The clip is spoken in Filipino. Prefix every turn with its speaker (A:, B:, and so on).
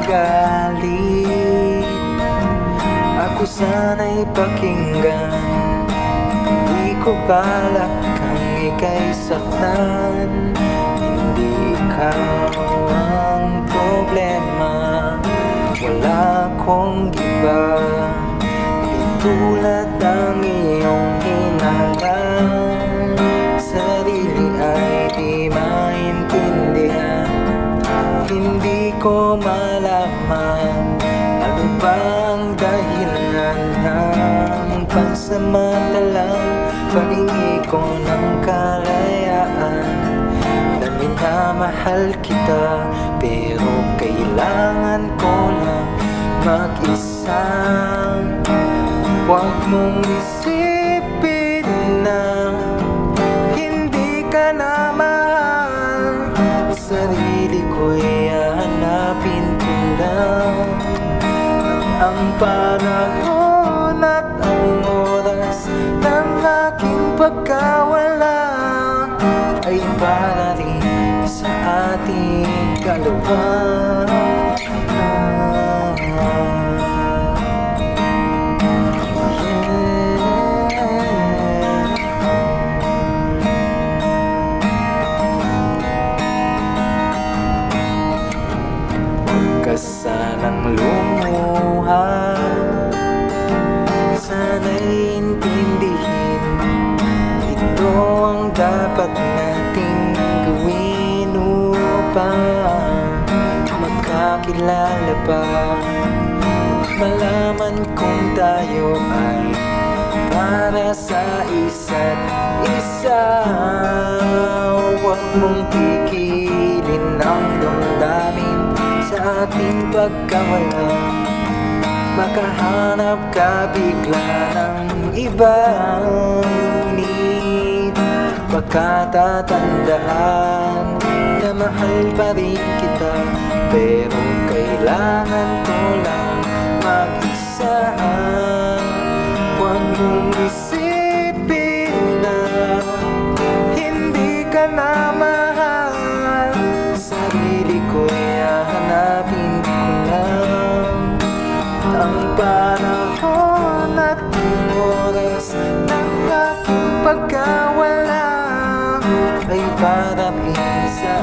A: galit. Ako sana'y pakinggan, di ko balak kang ika'y saktan. Hindi ikaw ang problema, wala akong iba. Di tulad ng iyong hinalang, sarili ay di maintindihan. Hindi ko malaman ano bang dahilan ng pansamantalang paghingi ko ng kalayaan. Na minamahal kita, pero kailangan ko lang mag-isa. Huwag mong isipin na hindi ka na mahal. Sarili ko'y hanapin ko lang. At ang panahon at ang oras ng aking pagkawala ay para rin sa ating dalawa. Sanang lumuha, sana'y intindihin. Ito ang dapat nating gawin upang magkakilala pa. Malaman kung tayo ay para sa isa't isa. Huwag mong pigilin ang damdamin sa ating pagkawala. Makahanap ka bigla ng iba, ngunit pagkatatandaan na mahal pa rin kita. Pero kailangan ko lang mag-isa. Huwag mong isipin na hindi ka na mahal. Sarili ko'y hanapin ko lang. Ang panahon at oras ng aking pagkawala ay para rin sa